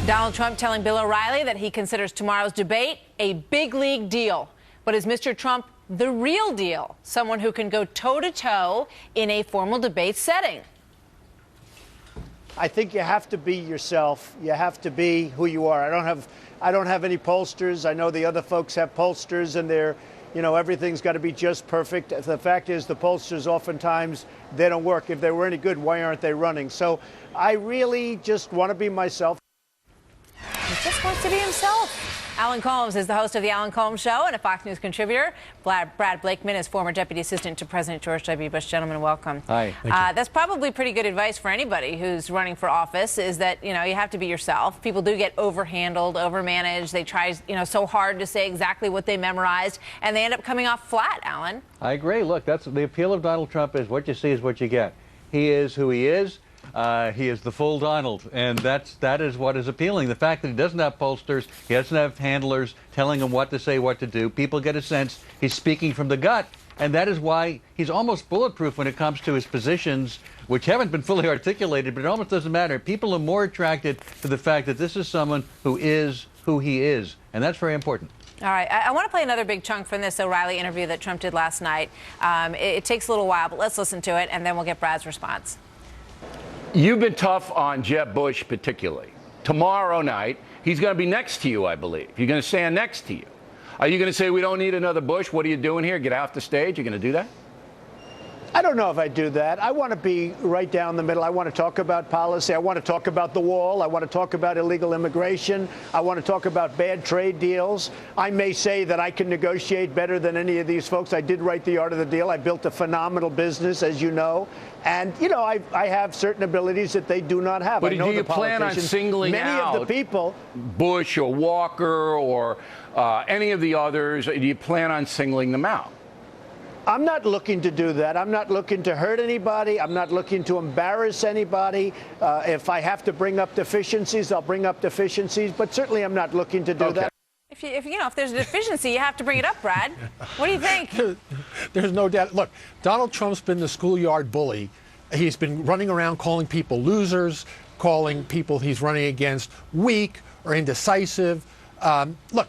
Donald Trump telling Bill O'Reilly that he considers tomorrow's debate a big league deal. But is Mr. Trump the real deal? Someone who can go toe-to-toe in a formal debate setting? I think you have to be yourself. You have to be who you are. I don't have any pollsters. I know the other folks have pollsters, and everything's got to be just perfect. The fact is, the pollsters oftentimes they don't work. If they were any good, why aren't they running? So I really just want to be myself. He just wants to be himself. Alan Colmes is the host of The Alan Colmes Show and a Fox News contributor. Brad Blakeman is former Deputy Assistant to President George W. Bush. Gentlemen, welcome. Hi. That's probably pretty good advice for anybody who's running for office, is that, you have to be yourself. People do get overhandled, overmanaged. They try, so hard to say exactly what they memorized, and they end up coming off flat, Alan. I agree. Look, that's the appeal of Donald Trump is what you see is what you get. He is who he is. He is the full Donald, and that is what is appealing. The fact that he doesn't have pollsters, he doesn't have handlers telling him what to say, what to do. People get a sense he's speaking from the gut, and that is why he's almost bulletproof when it comes to his positions, which haven't been fully articulated, but it almost doesn't matter. People are more attracted to the fact that this is someone who is who he is, and that's very important. All right. I want to play another big chunk from this O'Reilly interview that Trump did last night. It takes a little while, but let's listen to it, and then we'll get Brad's response. You've been tough on Jeb Bush particularly. Tomorrow night, he's going to be next to you, I believe. You're going to stand next to you. Are you going to say, we don't need another Bush? What are you doing here? Get off the stage? You're going to do that? I don't know if I do that. I want to be right down the middle. I want to talk about policy. I want to talk about the wall. I want to talk about illegal immigration. I want to talk about bad trade deals. I may say that I can negotiate better than any of these folks. I did write The Art of the Deal. I built a phenomenal business, as you know. And, I have certain abilities that they do not have. But I know do you plan on singling many out of the people, Bush or Walker or any of the others? Do you plan on singling them out? I'm not looking to do that. I'm not looking to hurt anybody. I'm not looking to embarrass anybody. If I have to bring up deficiencies, I'll bring up deficiencies. But certainly I'm not looking to do that. If there's a deficiency, you have to bring it up, Brad. What do you think? There's no doubt. Look, Donald Trump's been the schoolyard bully. He's been running around calling people losers, calling people he's running against weak or indecisive. Look,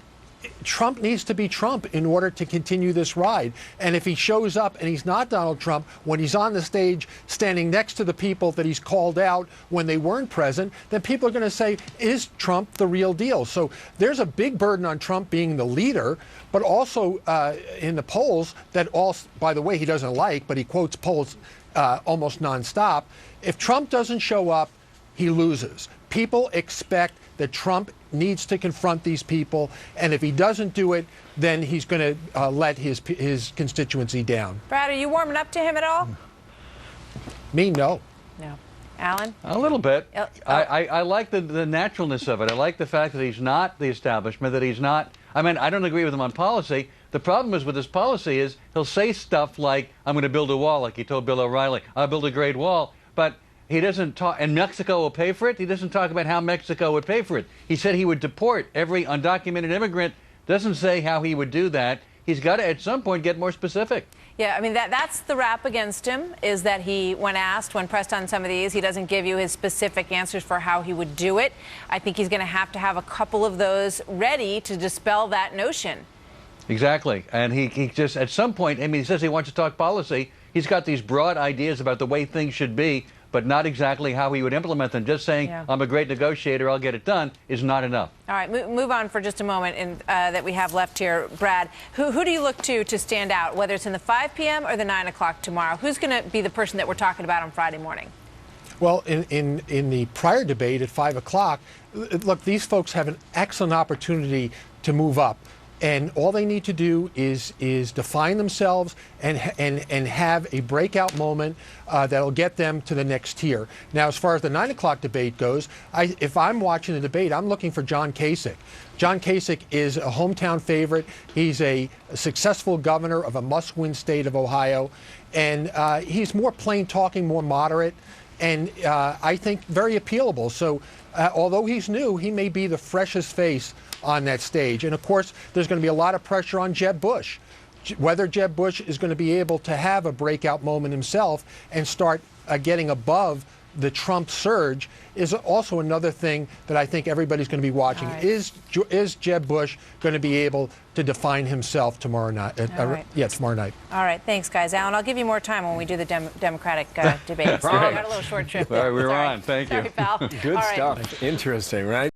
Trump needs to be Trump in order to continue this ride. And if he shows up and he's not Donald Trump, when he's on the stage standing next to the people that he's called out when they weren't present, then people are going to say, is Trump the real deal? So there's a big burden on Trump being the leader, but also in the polls that by the way, he doesn't like, but he quotes polls almost nonstop. If Trump doesn't show up, he loses. People expect that Trump needs to confront these people, and if he doesn't do it, then he's going to let his constituency down. Brad, are you warming up to him at all? Me, no. No. Alan? A little bit. I like the naturalness of it. I like the fact that he's not the establishment, that he's not. I mean, I don't agree with him on policy. The problem is with his policy is he'll say stuff like, I'm going to build a wall, like he told Bill O'Reilly. I'll build a great wall. But he doesn't talk, and Mexico will pay for it. He doesn't talk about how Mexico would pay for it. He said he would deport every undocumented immigrant. Doesn't say how he would do that. He's got to, at some point, get more specific. Yeah, I mean, that's the rap against him, is that he, when pressed on some of these, he doesn't give you his specific answers for how he would do it. I think he's going to have a couple of those ready to dispel that notion. Exactly. And he just, at some point, I mean, he says he wants to talk policy. He's got these broad ideas about the way things should be, but not exactly how he would implement them. Just saying, I'm a great negotiator, I'll get it done, is not enough. All right, move on for just a moment that we have left here. Brad, who do you look to stand out, whether it's in the 5 p.m. or the 9 o'clock tomorrow? Who's going to be the person that we're talking about on Friday morning? Well, in the prior debate at 5 o'clock, look, these folks have an excellent opportunity to move up. And all they need to do is define themselves and have a breakout moment that'll get them to the next tier. Now, as far as the 9 o'clock debate goes, if I'm watching the debate, I'm looking for John Kasich. John Kasich is a hometown favorite. He's a successful governor of a must-win state of Ohio. And he's more plain talking, more moderate, and I think very appealable. So although he's new, he may be the freshest face on that stage. And of course, there's going to be a lot of pressure on Jeb Bush. Whether Jeb Bush is going to be able to have a breakout moment himself and start getting above the Trump surge is also another thing that I think everybody's going to be watching. Right. Is Jeb Bush going to be able to define himself tomorrow night? Right. Yeah, tomorrow night. All right, thanks, guys. Alan, I'll give you more time when we do the Democratic debate. So we got a little short trip. All right, there. we were Sorry. on. Thank you. Sorry, pal. Good All right. stuff. Interesting, right?